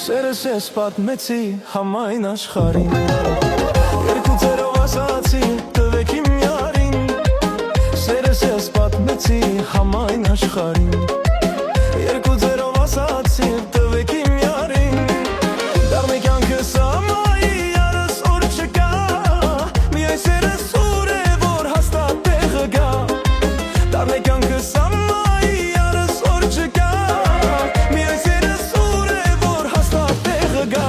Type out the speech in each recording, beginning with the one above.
Սերս ես պատմեցի համայն աշխարհին, երկու ձերով ասացի տվեք իմ յարին։ Սերս ես պատմեցի համայն աշխարհին, երկու ձերով ասացի տվեք իմ յարին։ Դառնի կյանքս ամայի յարս օր չկա, միայն սերս ուր է որ հաստատ տեղը գա։ Դառնի կյանքս ամայի յարս օր չկա, միայն սերս ուր է որ հաստատ տեղը գա։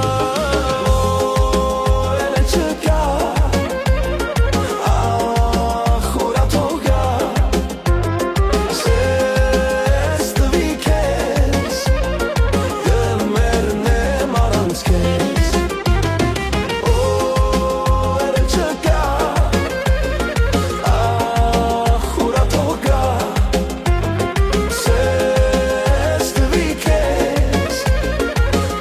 Էլ չկա, ախ ուրա թող գա, սերս տվի քեզ, կմեռնեմ առանց քեզ։ Էլ չկա, ախ ուրա թող գա, սերս տվի քեզ,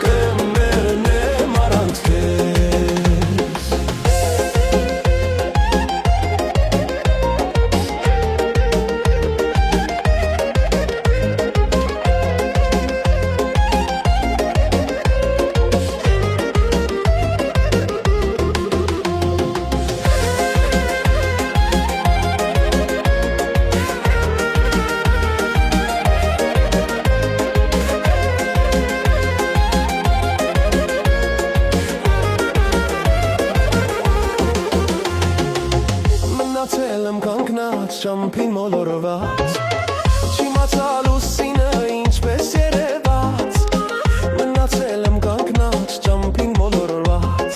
կմեռնեմ առանց քեզ։ Մնացել եմ կանգնած ճամփին մոլորված, չիմացա լուսինը ինչպես երևաց։ Մնացել եմ կանգնած ճամփին մոլորված,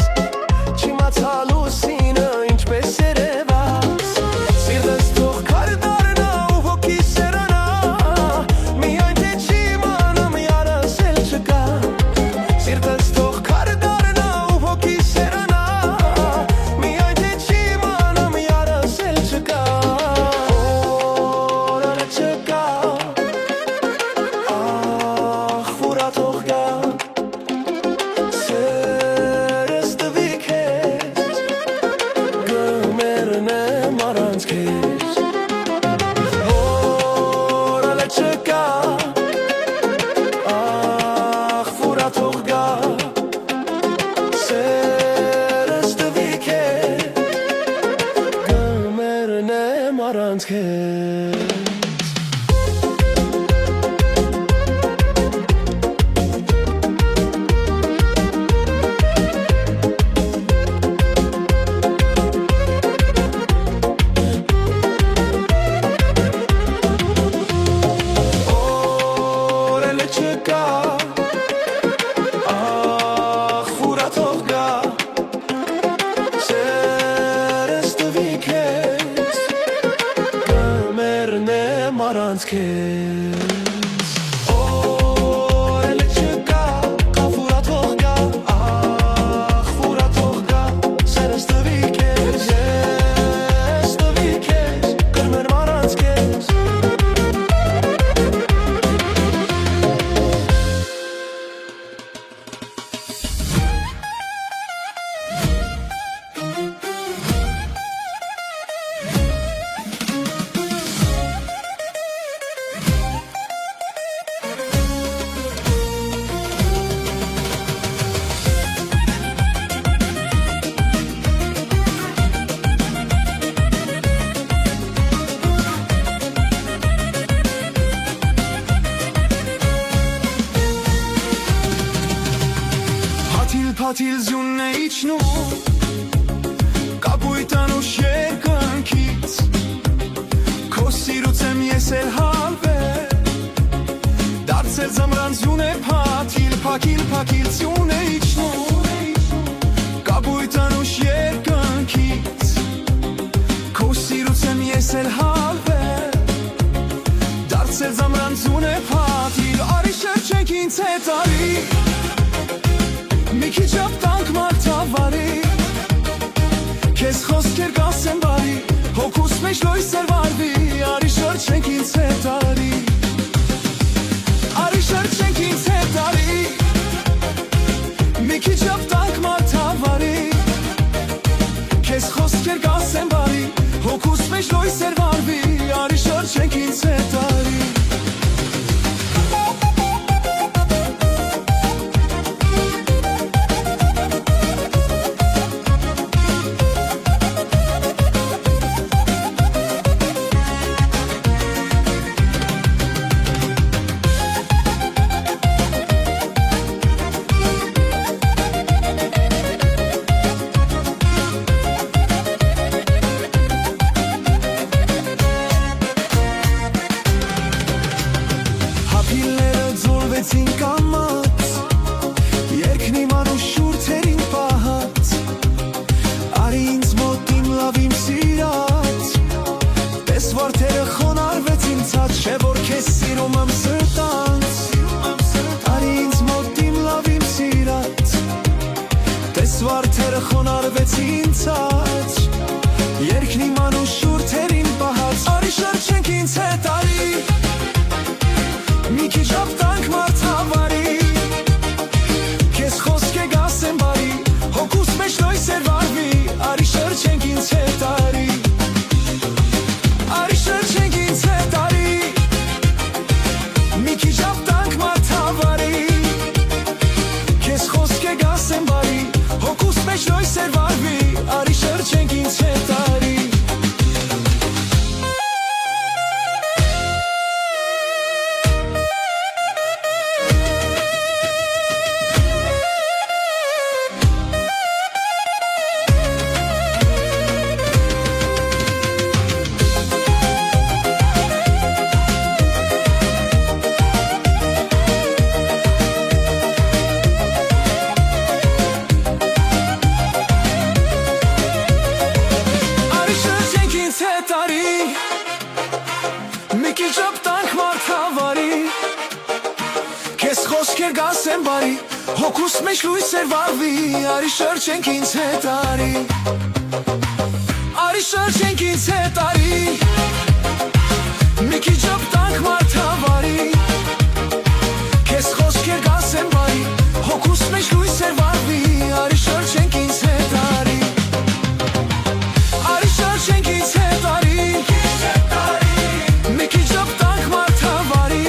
չիմացա լուսինը ինչպես երևաց։ Սիրտս թող քար դառնա ու հոգիս սերանա, միայն թե չիմանամ յարս էլ չկա։ Սիրտս թող քար դառնա ու հոգիս սերանա, միայն թե չիմանամ յարս էլ չկա։ Օրը չկա, ախ ուրա թող գա, սերս տվի քեզ, կմեռնեմ առանց քեզ։ Օրը չկա, ախ ուրա թող գա, սերս տվի քեզ, կմեռնեմ առանց քեզ։ Օրը չկա, ախ ուրա թող գա, սերս տվի քեզ, կմեռնեմ առանց քեզ։ Օրը չկա, ախ ուրա թող գա, ախ ուրա թող գա, սերս տվի քեզ, ես տվի քեզ, կմեռնեմ առանց քեզ։ Փաթիլ զյունն է իջնում, կապույտ անուշ երկնքից, քո սիրուց եմ ես էլ հալվել, դարձել ձմռան զյուն է փաթիլ, փակիլ զյուն է իջնում, կապույտ անուշ երկնքից, դարձել հալվել Դարձել զամրանցուն է պատիվ Արի շրջենք ինձ հետ արի Մի քիչ ապտանք մարդավարի Քեզ խոսքեր կասեմ բարի Հոգուս մեջ լույսեր վարվի Արի շրջենք ինձ հետ արի Արի շրջենք ինձ հետ արի Մի քիչ ապտանք մարդավարի Քեզ խոսքեր կասեմ բարի Հոգուս մեջ լույսեր վարվի Արի շրջենք ինձ հետ արի Հապիլները ձորվեցին կամած Երկն իման ու շուրթերին պահած Արի ինձ մոտ իմ լավ իմ սիրած Տես վարդերը խոնարվեցին ցած Չէ որ քեզ սիրում եմ սրտանց Արի ինձ մոտ իմ լավ իմ սիրած Տես վարդերը խոնարվեցին ցած Երկն իման ու շուրթերին պահած Արի շրջենք ինձ հետ արի Մի քիչ ապտանք մարդավարի Քեզ խոսքեր կասեմ բարի Հոգուս մեջ լույսեր վարվի Արի շրջենք ինձ հետ արի Արի շրջենք ինձ հետ արի Մի քիչ ապտանք մարդավարի Քեզ խոսքեր կասեմ բարի Հոգուս մեջ լույսեր վարվի Արի շրջենք ինձ հետ արի Մի քիչ ապտանք մարդավարի Քեզ խոսքեր կասեմ բարի Հոգուս մեջ լույսեր վարվի Արի շրջենք ինձ հետ արի Արի շրջենք ինձ հետ արի Մի քիչ ապտանք մարդավարի Քեզ խոսքեր կասեմ բարի Հոգուս մեջ լույսեր վարվի Արի շրջենք ինձ հետ արի Արի շրջենք ինձ հետ արի Մի քիչ ապտանք մարդավարի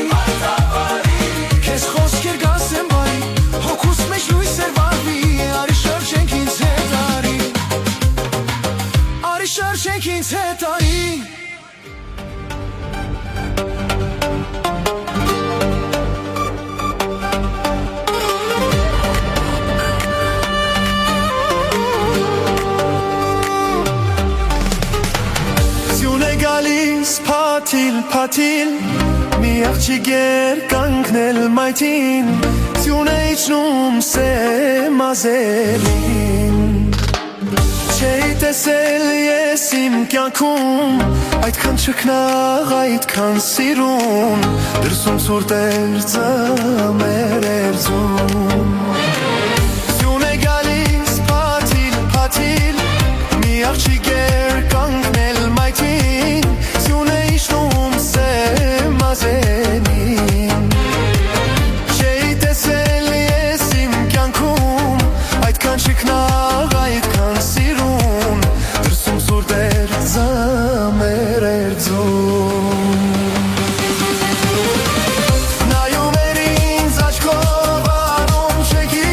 Քեզ խոսքեր կասեմ բարի Հոգուս մեջ լույսեր վարվի Արի շրջենք ինձ հետ արի Արի շրջենք ինձ հետ արի Փաթիլ, փաթիլ, մի աղջիկ էր կանգնել մայթին Սյուն է իջնում սեմազելին Չէի տեսել ես իմ կյանքում Այդքան չքնաղ, այդքան սիրուն Դրսում սուրտ էր ձմեր էր ձում Սյուն է գալիս փաթիլ, փաթիլ, մի աղջիկ էր կանգնել մայթին Սյուն է իջնում սեմազելին Չէի տեսել ես իմ կյանքում Այդքան չքնաղ, այդքան սիրուն Դրսում սուրտ էր ձմեր էր ձում Նայում էր ինձ աչքով անում չեքի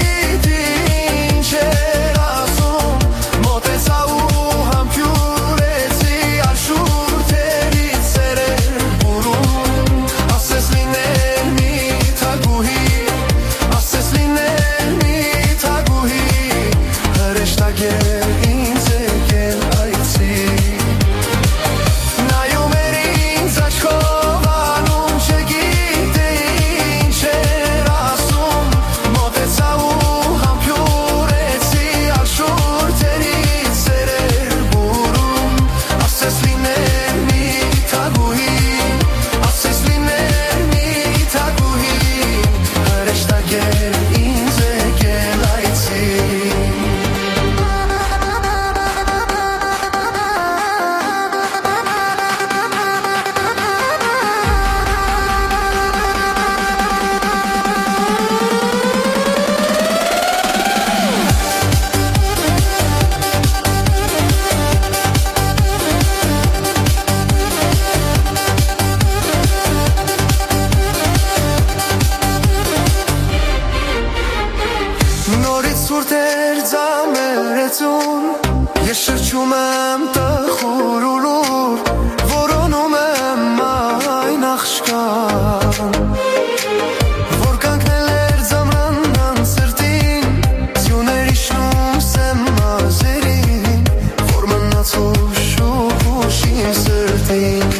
սրտին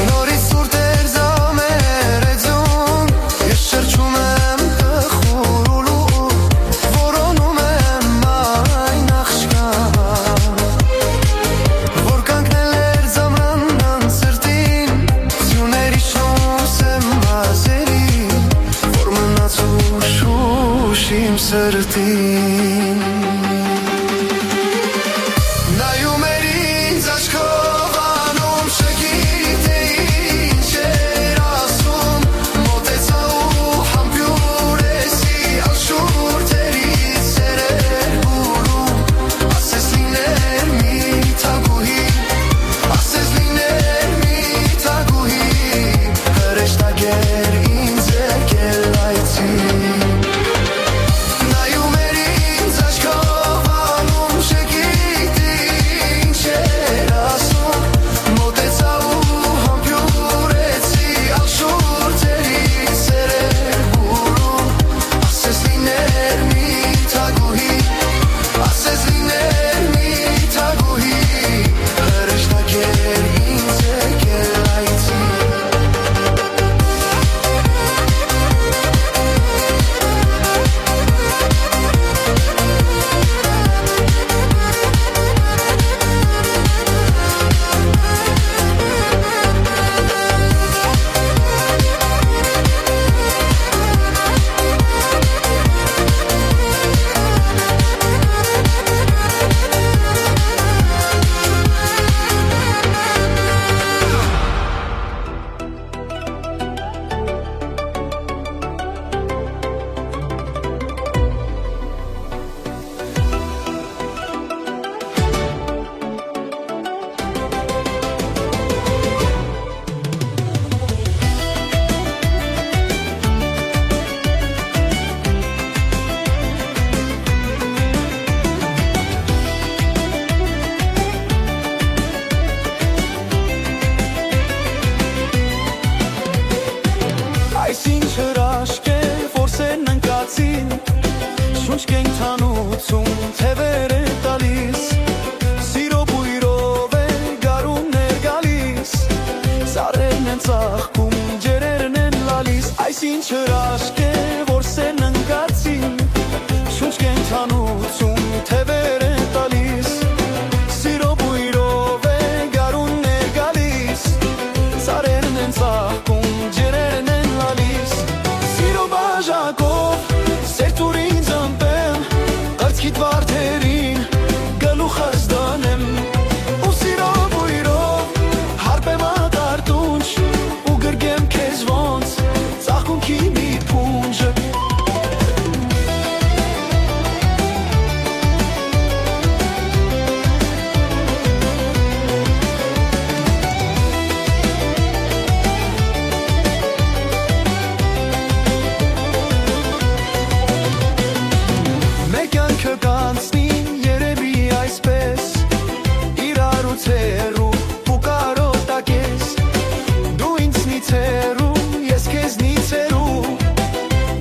Նորից սուրտեր զամեր էձուն Ես շրջում եմ տխուր ու լուր Որոնում եմ այն աղջկա Որ կանգնել էր զամրանան սրտին Ձյուների շուս եմ մազերին Որ մնաց ուշուշ իմ սրտին Նայում էր ինձ աչքով անում չգիտեի ինչ էր ասում Մոտեցա ու համբյուրեցի աշուրթերից սերեր բուրում Ասես լիներ մի թագուհի Ասես լիներ մի թագուհի Հրեշտակեր ինձ եկել այցի Նայում էր ինձ աչքով անում չգիտի ինչ էր ասում Մոտեցա ու համբյուրեցի աշուրթերից սերեր բուրում Ասես լիներ մի թագուհի Ասես լիներ մի թագուհի Հրեշտակեր ինձ եկել այցի Այս ինչ հրաշք է, որ սերն ընկացին Շունչ կենքանություն թևեր է տալիս Սիրո բույրով է գարուններ գալիս Սարերն են ծաղկում, ջերերն են լալիս Այս ինչ հրաշք է, որ սերն ընկացին Շունչ կենքանություն թևեր է տալիս Սիրո բույրով է գարուններ գալիս Սարերն են ծաղկում, ջերերն են Սիրո բաժակով սերտուր ինձ ըմպեմ Ղրծքիդ վարդերին գլուխս դնեմ Ու սիրո բույրով հարպեմ ատարտունչ Ու գրգեմ քեզ ոնց ծաղկունքի մի փունջը Կանցնի երևի այսպես Իրարուց հեռու ու կարոտակես Դու ինձնից հեռու, ես քեզնից հեռու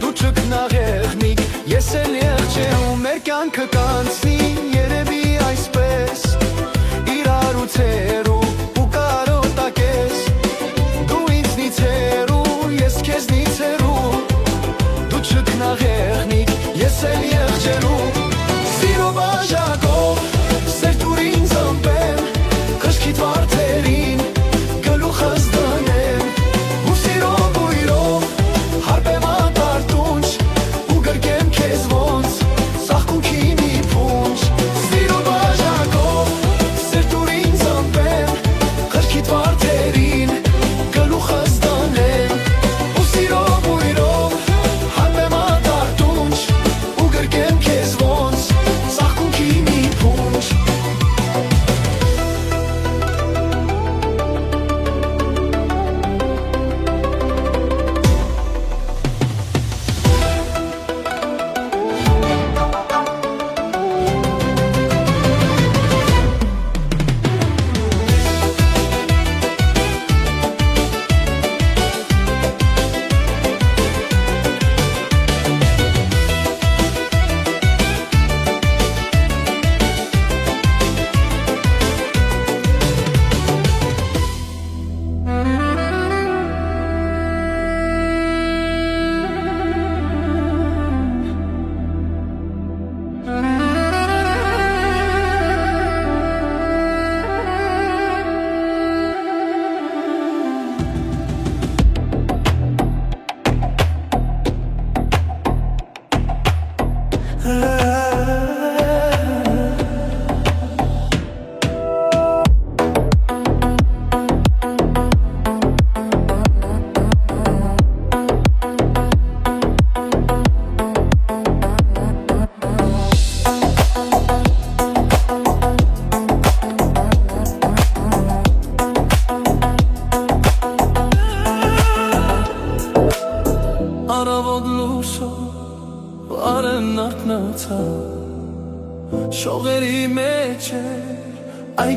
Դու ճգնաղեղնիկ, ես էլ եղջերու Մեր կյանքը կանցնի երևի այսպես Իրարուց հեռու ու կարոտակես Դու ինձնից հեռու, ես քեզնից հեռու Դու ճգնաղեղնիկ, ես էլ եղջերու Սիրո բաժակով սերտուր ինձ ըմպեմ Կշկիդ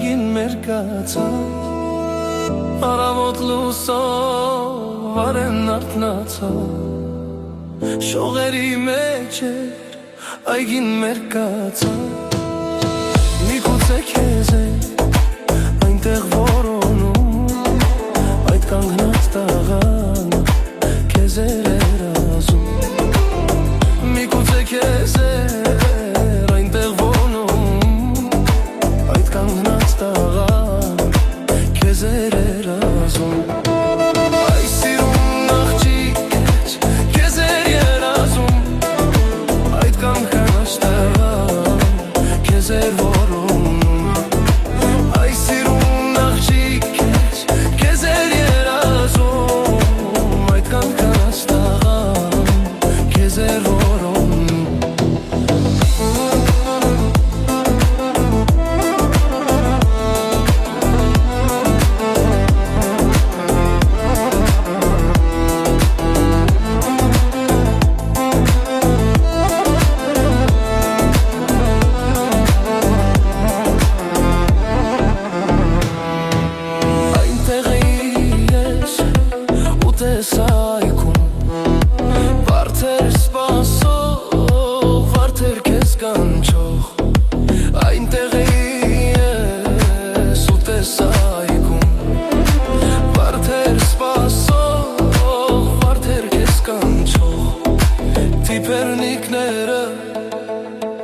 այգին մեր կացավ Արամոտ լուսով արեն արթնացավ Շողերի մեջ էր այգին մեր կացավ Միգուցե քեզ է այնտեղ որոնում Այդ կանգնած տաղան քեզ էր ասում Միգուցե քեզ է այնտեղ որոնում Այդ կանգնած տաղան քեզ էր ասում Այս սիրուն աղջիկ քեզ էր ասում Այդ կանգնած տաղան քեզ էր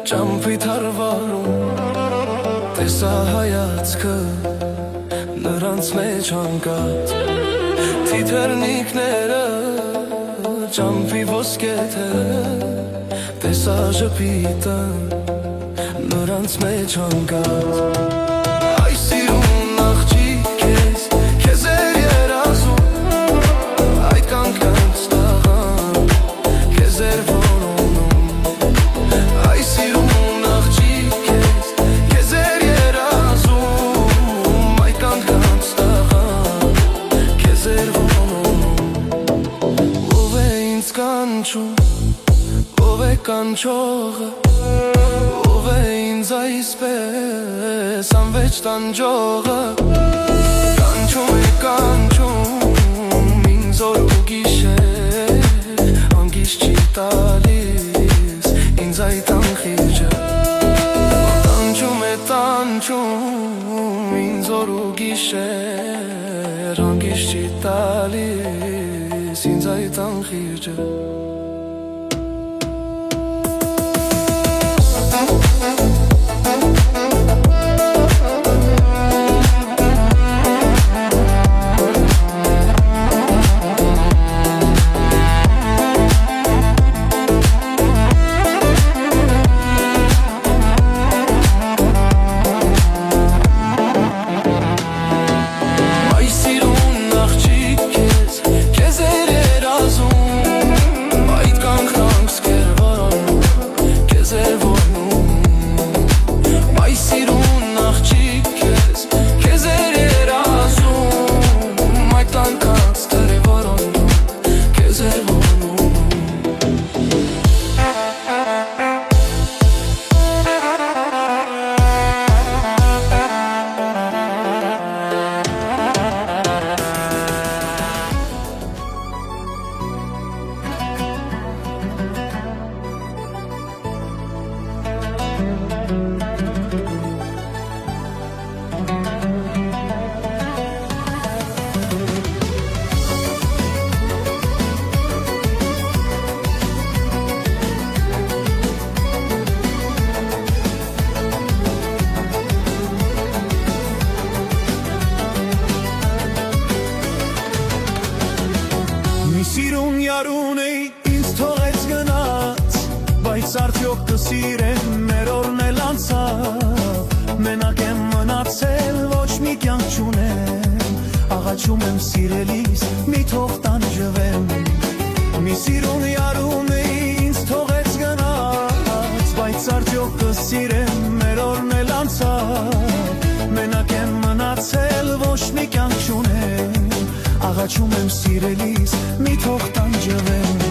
Ճամփի թարվարում տեսա հայացքը նրանց մեջ հանգած Թիթեռնիկները ճամփի ոսկեթերը տեսա ժպիտը նրանց մեջ հանգած Այս սիրուն աղջիկ քեզ էր ասում Այդ կանգնած տաղան քեզ էր Ով է կանչողը, ով է ինձ այսպես անվեճ տանջողը Կանչում ինձ օր ու գիշեր Հանգիստ չի տալիս ինձ այդ անխիճը Կանչում ինձ օր ու գիշեր Հանգիստ չի տալիս ինձ այդ անխիճը Սիրուն յարուն էի ինձ թողեց գնաց Բայց արդյոք կսիրեմ մեր օրն էլ անցավ Մենակ եմ մնացել ոչ մի կյանք չունեմ Աղաչում եմ սիրելիս մի թող տանջվեմ Մի սիրուն յարուն էի ինձ թողեց գնաց Բայց արդյոք կսիրեմ մեր օրն էլ անցավ Մենակ եմ մնացել ոչ մի կյանք չունեմ Աղաչում եմ սիրելիս մի թող տանջվեմ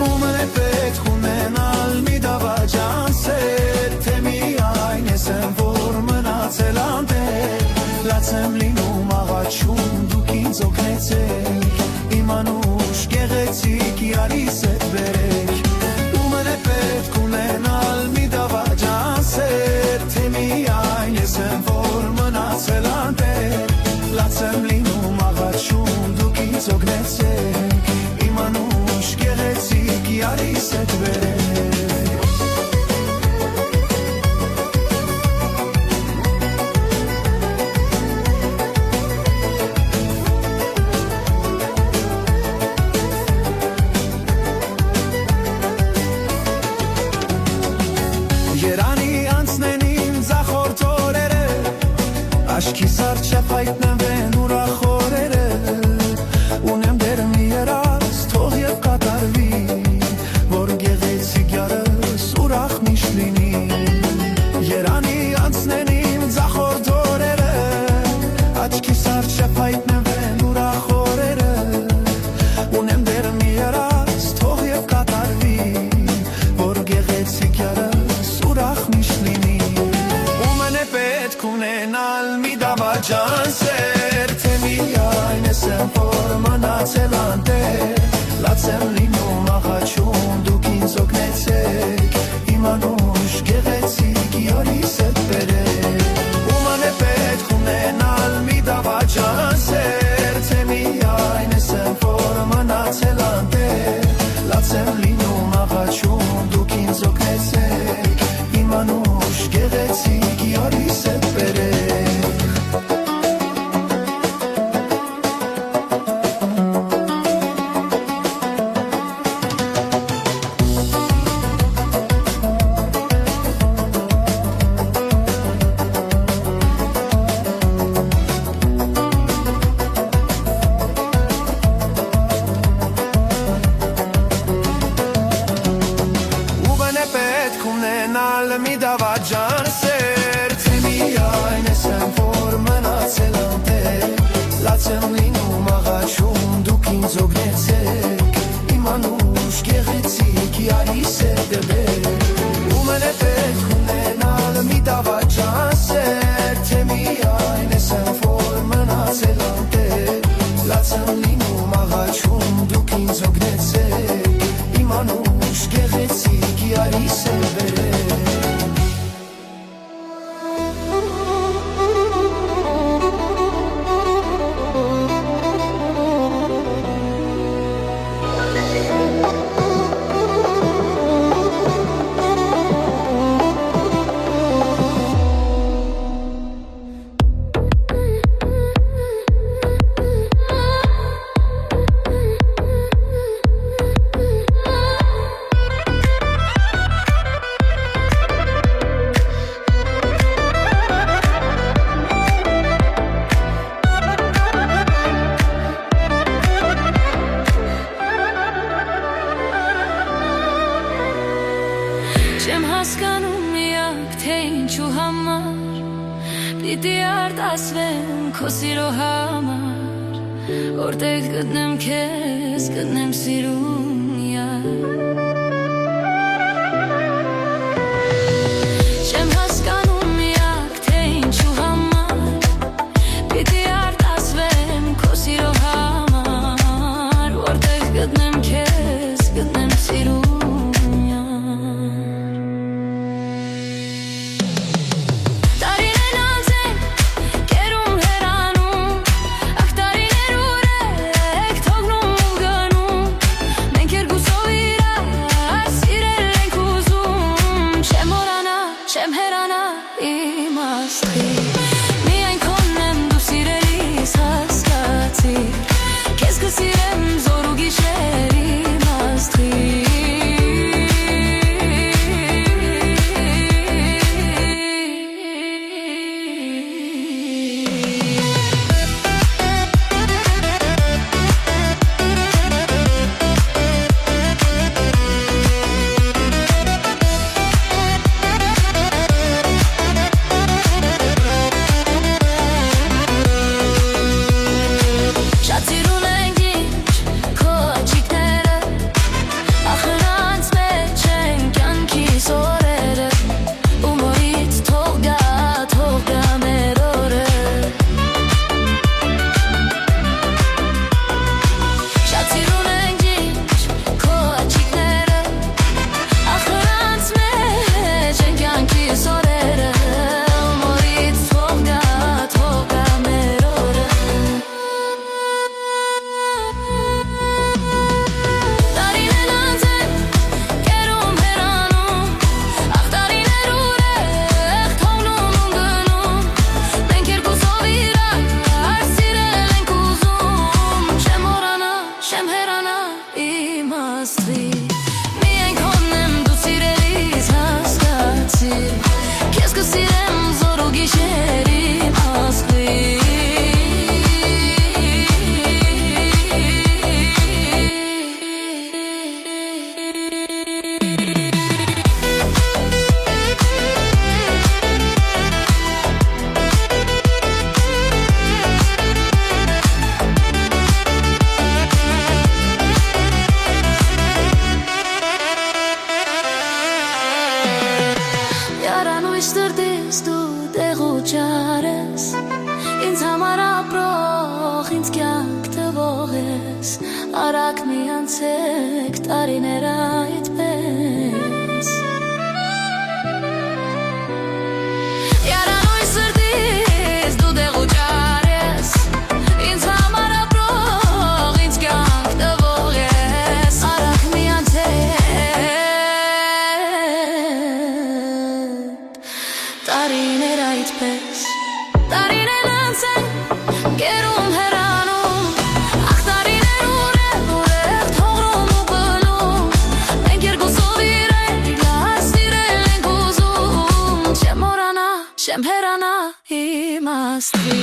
Ումն է պետք ունենալ մի դավաճան սեր Թե միայն ես եմ որ մնացել անտեր լաց եմ լինում աղաչում դուք ինձ օգնեցեք իմ անուշ գեղեցիկ իրարիս հետ բերեք ու մեն է պետք ունենալ մի դավաճան սեր թե միայն ես եմ որ մնացել անտեր լաց եմ լինում աղաչում դուք ինձ օգնեցեք իմ անուշ գեղեցիկ իրարիս հետ բերեք Երանի անցնեն իմ ձախորդ օրերը Աշքիս առջև հայտնվեն ուրախ օրերը Ունեմ դեր մի երաս թող և կատարվի Որ գեղեցիկ յարս ուրախ միշտ լինի Երանի անցնեն իմ ձախորդ օրերը Աշքիս առջև հայտնվեն ուրախ օրերը Ունեմ դեր մի երաս թող և կատարվի Որ գեղեցիկ յարս ուրախ միշտ լինի ու մեն է պետք ունենալ մի դավաճան սեր թե միայն ես եմ որ մնացել անտեր լաց եմ լինում աղաչում դուք ինձ օգնեցեք իմ անուշ գեղեցիկ իրարիս հետ բերեք ու մեն է պետք ունենալ մի դավաճան սեր թե միայն ես եմ որ մնացել անտեր լաց եմ լինում աղաչում դուք ինձ օգնեցեք իմ անուշ գեղեցիկ իրարիս հետ բերեք մի դավաճան սեր թե միայն ես եմ որ մնացել անտեր լաց եմ լինում աղաչում դուք ինձ օգնեցեք իմ անուշ գեղեցիկ իրարիս հետ բերեք ու մեն է պետք ունենալ մի դավաճան սեր թե միայն ես եմ որ մնացել անտեր լաց եմ լինում աղաչում դուք ինձ օգնեցեք իմ անուշ գեղեցիկ իրարիս հետ բերեք Չեմ հասկանում միակ թե ինչու համար Պիտի արտասվեմ քո սիրո համար Որտեղ գտնեմ քեզ, գտնեմ սիրուն յար Չեմ հասկանում միակ թե ինչու համար Պիտի արտասվեմ քո սիրո համար Որտեղ գտնեմ քեզ, գտնեմ սիրուն Արագ միանցեք տարիներ այդպես Յարանույն սրտից դու դեղուճար ես Ինձ համար ապրող, ինձ կյանք տվող ես Արագ միանցեք տարիներ այդպես Տարիներ անցեն, գերում հեռանում Ախ տարիներ ուրեղ թողնում ու գնում Մենք երկուսով իրար սիրել ենք ուզում Չեմ մոռանա, չեմ հեռանա իմաստի